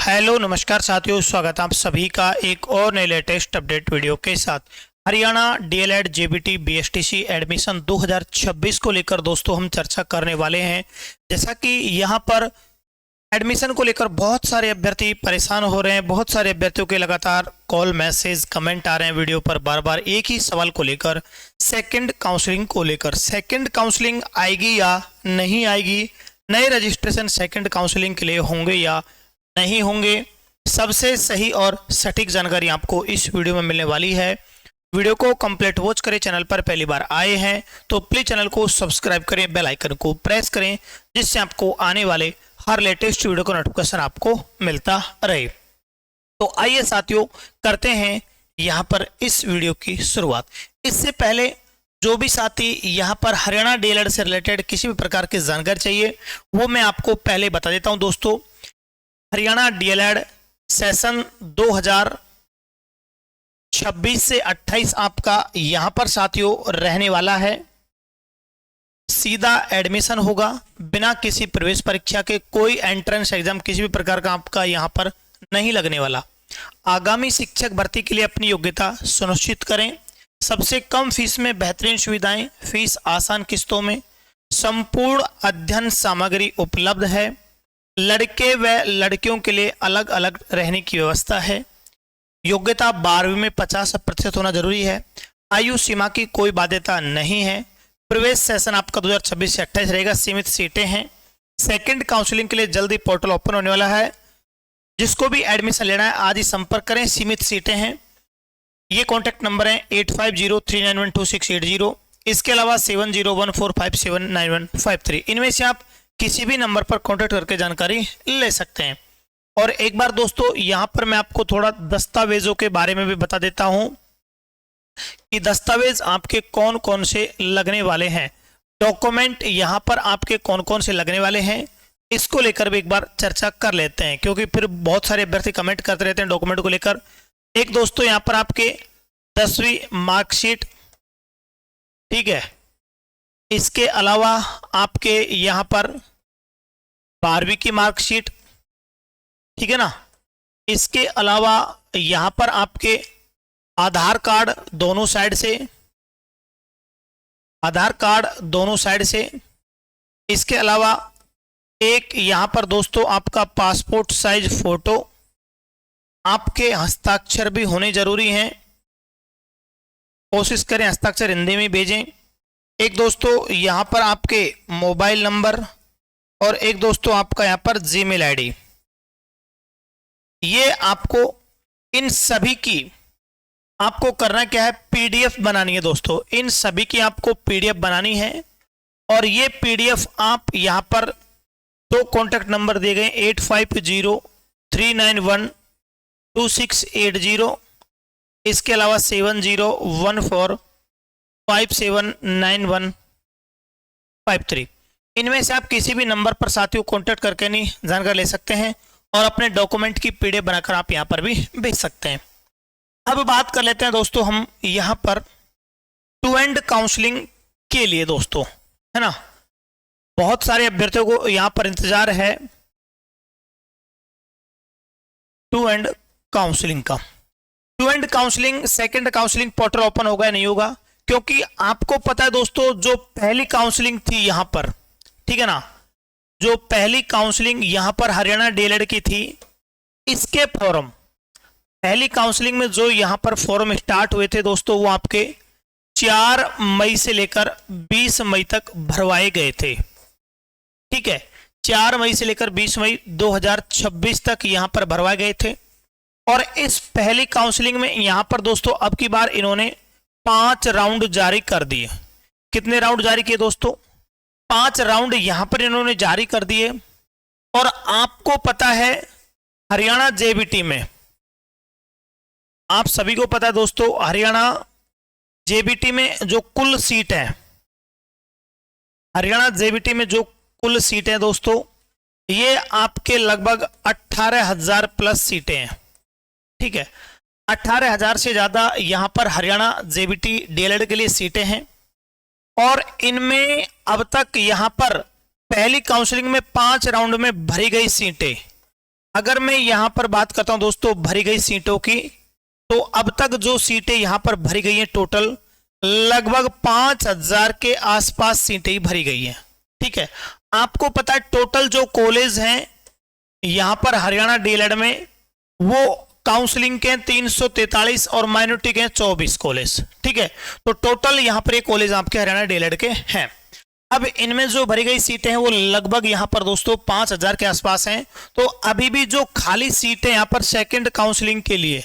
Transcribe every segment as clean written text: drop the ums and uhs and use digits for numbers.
Hello नमस्कार साथियों, स्वागत है आप सभी का एक और नए लेटेस्ट अपडेट वीडियो के साथ। Haryana DElEd JBT BSTC admission 2026 को लेकर दोस्तों हम चर्चा करने वाले हैं। जैसा कि यहाँ पर एडमिशन को लेकर बहुत सारे अभ्यर्थी परेशान हो रहे हैं, बहुत सारे अभ्यर्थियों के लगातार कॉल मैसेज कमेंट आ रहे हैं वीडियो पर बार बार एक ही सवाल को लेकर, सेकंड काउंसलिंग को लेकर। सेकंड काउंसलिंग आएगी या नहीं आएगी, नए रजिस्ट्रेशन सेकंड काउंसलिंग के लिए होंगे या नहीं होंगे, सबसे सही और सटीक जानकारी आपको इस वीडियो में मिलने वाली है। वीडियो को कंप्लीट वॉच करें। चैनल पर पहली बार आए हैं तो प्लीज चैनल को सब्सक्राइब करें, बेल आइकन को प्रेस करें, जिससे आपको आने वाले हर लेटेस्ट वीडियो का नोटिफिकेशन आपको मिलता रहे। तो आइए साथियों, करते हैं यहाँ पर इस वीडियो की शुरुआत। इससे पहले जो भी साथी यहाँ पर हरियाणा डीएलएड से रिलेटेड किसी भी प्रकार की जानकारी चाहिए वो मैं आपको पहले बता देता हूँ दोस्तों। हरियाणा डीएलएड सेशन 2026 से 28 आपका यहाँ पर साथियों रहने वाला है। सीधा एडमिशन होगा बिना किसी प्रवेश परीक्षा के, कोई एंट्रेंस एग्जाम किसी भी प्रकार का आपका यहाँ पर नहीं लगने वाला। आगामी शिक्षक भर्ती के लिए अपनी योग्यता सुनिश्चित करें। सबसे कम फीस में बेहतरीन सुविधाएं, फीस आसान किस्तों में, संपूर्ण अध्ययन सामग्री उपलब्ध है। लड़के व लड़कियों के लिए अलग अलग रहने की व्यवस्था है। योग्यता 12वीं में 50% होना जरूरी है। आयु सीमा की कोई बाध्यता नहीं है। प्रवेश सेशन आपका 2026 से 28 रहेगा। सीमित सीटें हैं। सेकंड काउंसलिंग के लिए जल्दी पोर्टल ओपन होने वाला है। जिसको भी एडमिशन लेना है आज ही संपर्क करें। सीमित सीटें हैं। ये कॉन्टैक्ट नंबर है 8503912680। इसके अलावा 7014579153। इनमें से आप किसी भी नंबर पर कांटेक्ट करके जानकारी ले सकते हैं। और एक बार दोस्तों यहां पर मैं आपको थोड़ा दस्तावेजों के बारे में भी बता देता हूं कि दस्तावेज आपके कौन कौन से लगने वाले हैं। डॉक्यूमेंट यहां पर आपके कौन कौन से लगने वाले हैं इसको लेकर भी एक बार चर्चा कर लेते हैं, क्योंकि फिर बहुत सारे अभ्यर्थी कमेंट करते रहते हैं डॉक्यूमेंट को लेकर। एक दोस्तों यहां पर आपके 10वीं मार्कशीट, ठीक है। इसके अलावा आपके यहां पर 12वीं की मार्कशीट, ठीक है ना। इसके अलावा यहां पर आपके आधार कार्ड दोनों साइड से, आधार कार्ड दोनों साइड से। इसके अलावा एक यहां पर दोस्तों आपका पासपोर्ट साइज फोटो, आपके हस्ताक्षर भी होने जरूरी हैं। कोशिश करें हस्ताक्षर हिंदी में भेजें। एक दोस्तों यहां पर आपके मोबाइल नंबर और एक दोस्तों आपका यहां पर जीमेल आईडी। ये आपको इन सभी की आपको करना क्या है, पीडीएफ बनानी है दोस्तों। इन सभी की आपको पीडीएफ बनानी है और ये पीडीएफ आप यहां पर दो कॉन्टैक्ट नंबर दिए गए 8503912680। इसके अलावा 7014579153। इनमें से आप किसी भी नंबर पर साथियों कांटेक्ट करके नहीं जानकारी ले सकते हैं और अपने डॉक्यूमेंट की पीडीएफ बनाकर आप यहां पर भी भेज सकते हैं। अब बात कर लेते हैं दोस्तों हम यहां पर टू एंड काउंसलिंग के लिए दोस्तों, है ना। बहुत सारे अभ्यर्थियों को यहां पर इंतजार है टू एंड काउंसलिंग का। टू एंड counselling second counselling portal open होगा या नहीं होगा, क्योंकि आपको पता है दोस्तों जो पहली काउंसलिंग थी यहां पर, ठीक है ना, जो पहली काउंसलिंग यहां पर हरियाणा डीएलएड की थी, इसके फॉर्म पहली काउंसलिंग में जो यहां पर फॉर्म स्टार्ट हुए थे दोस्तों वो आपके 4 मई से लेकर 20 मई तक भरवाए गए थे, ठीक है। 4 मई से लेकर 20 मई 2026 तक यहां पर भरवाए गए थे। और इस पहली काउंसलिंग में यहां पर दोस्तों अब की बार इन्होंने 5 राउंड जारी कर दिए। कितने राउंड जारी किए दोस्तों? 5 राउंड यहां पर इन्होंने जारी कर दिए। और आपको पता है हरियाणा जेबीटी में, आप सभी को पता है दोस्तों हरियाणा जेबीटी में जो कुल सीट है, हरियाणा जेबीटी में जो कुल सीटें दोस्तों ये आपके लगभग 18,000 प्लस सीटें हैं, ठीक है। 18,000 से ज्यादा यहां पर हरियाणा जेबीटी डीएलएड के लिए सीटें हैं। और इनमें अब तक यहां पर पहली काउंसलिंग में 5 राउंड में भरी गई सीटें अगर मैं यहां पर बात करता हूं दोस्तों भरी गई सीटों की, तो अब तक जो सीटें यहां पर भरी गई हैं टोटल लगभग 5000 के आसपास सीटें ही भरी गई हैं। ठीक है, आपको पता है टोटल जो कॉलेज हैं यहां पर हरियाणा डीएलएड में वो काउंसलिंग के 343 और माइनॉरिटी के 24 कॉलेज। ठीक है, तो टोटल यहां पर ये कॉलेज आपके हरियाणा डीएलएड के हैं। अब इनमें जो भरी गई सीटें हैं वो लगभग यहां पर दोस्तों 5000 के आसपास हैं। तो अभी भी जो खाली सीटें यहां पर सेकंड काउंसलिंग के लिए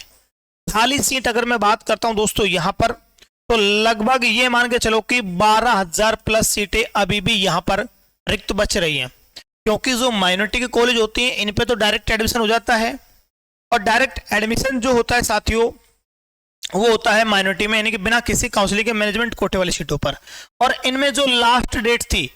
खाली सीट अगर मैं बात करता हूं दोस्तों यहां पर, तो लगभग ये मान के चलो कि 12000 प्लस सीटें अभी भी यहां पर रिक्त बच रही हैं, क्योंकि जो माइनॉरिटी के कॉलेज होती हैं इन पे तो डायरेक्ट एडमिशन हो जाता है, और डायरेक्ट एडमिशन जो होता है साथियों वो होता है माइनॉरिटी में, यानी कि बिना किसी काउंसलिंग के मैनेजमेंट कोटे वाली सीटों पर। और इनमें जो लास्ट डेट थी,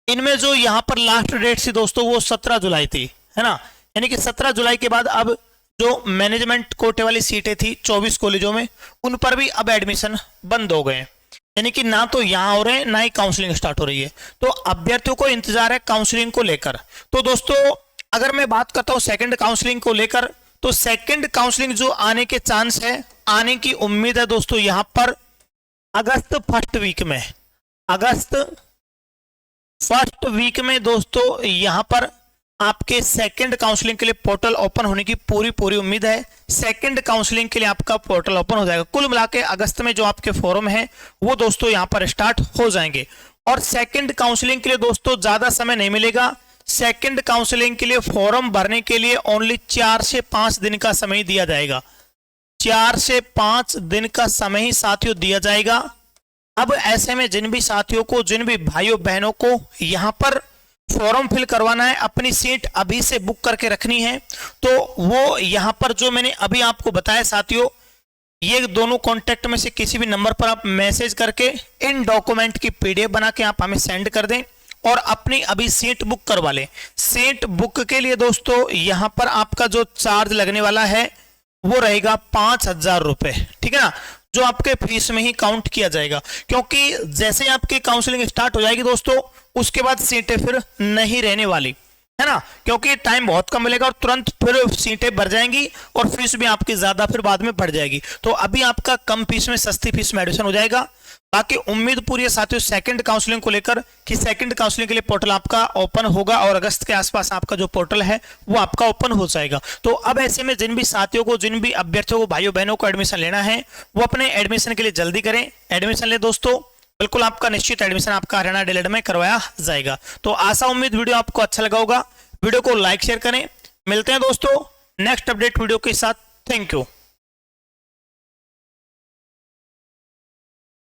इनमें जो यहां पर लास्ट डेट थी दोस्तों वो 17 जुलाई थी, है ना। यानी कि 17 जुलाई के बाद अब जो मैनेजमेंट कोटे वाली सीटें थी 24 कॉलेजों में, उन पर भी अब एडमिशन बंद हो गए। यानी कि ना तो यहां हो रहे हैं ना ही काउंसलिंग स्टार्ट हो रही है। तो अभ्यर्थियों को इंतजार है काउंसलिंग को लेकर। तो दोस्तों अगर मैं बात करता हूं सेकंड काउंसलिंग को लेकर, तो सेकंड काउंसलिंग जो आने के चांस है, आने की उम्मीद है दोस्तों यहां पर अगस्त फर्स्ट वीक में, अगस्त फर्स्ट वीक में दोस्तों यहां पर आपके सेकंड काउंसलिंग के लिए पोर्टल ओपन होने की पूरी उम्मीद है। सेकंड काउंसलिंग के लिए आपका पोर्टल ओपन हो जाएगा। कुल मिला के अगस्त में जो आपके फॉर्म है वो दोस्तों यहां पर स्टार्ट हो जाएंगे। और सेकंड काउंसलिंग के लिए दोस्तों ज्यादा समय नहीं मिलेगा। सेकंड काउंसलिंग के लिए फॉर्म भरने के लिए ओनली 4 से 5 दिन का समय दिया जाएगा। 4 से 5 दिन का समय ही साथियों दिया जाएगा। अब ऐसे में जिन भी साथियों को, जिन भी भाइयों बहनों को यहां पर फॉर्म फिल करवाना है, अपनी सीट अभी से बुक करके रखनी है, तो वो यहां पर जो मैंने अभी आपको बताया साथियों, ये दोनों कॉन्टेक्ट में से किसी भी नंबर पर आप मैसेज करके इन डॉक्यूमेंट की पीडीएफ बना के आप हमें सेंड कर दें और अपनी अभी सीट बुक करवा लें। सीट बुक के लिए दोस्तों यहां पर आपका जो चार्ज लगने वाला है वो रहेगा 5000 रुपए। ठीक है ना, जो आपके फीस में ही काउंट किया जाएगा, क्योंकि जैसे आपकी काउंसलिंग स्टार्ट हो जाएगी दोस्तों उसके बाद सीटें फिर नहीं रहने वाली, है ना, क्योंकि टाइम बहुत कम मिलेगा और तुरंत फिर सीटें भर जाएंगी और फीस भी आपकी ज्यादा फिर बाद में बढ़ जाएगी। तो अभी आपका कम फीस में सस्ती फीस में एडमिशन हो जाएगा। बाकी उम्मीद पूरी है साथियों सेकंड काउंसलिंग को लेकर कि सेकंड काउंसलिंग के लिए पोर्टल आपका ओपन होगा और अगस्त के आसपास आपका जो पोर्टल है वो आपका ओपन हो जाएगा। तो अब ऐसे में जिन भी साथियों को, जिन भी अभ्यर्थियों को, भाइयों बहनों को एडमिशन लेना है वो अपने एडमिशन के लिए जल्दी करें, एडमिशन ले दोस्तों। बिल्कुल आपका निश्चित एडमिशन आपका हरियाणा डीएलएड में करवाया जाएगा। तो आशा उम्मीद वीडियो आपको अच्छा लगा होगा। वीडियो को लाइक शेयर करें। मिलते हैं दोस्तों नेक्स्ट अपडेट वीडियो के साथ। Thank you.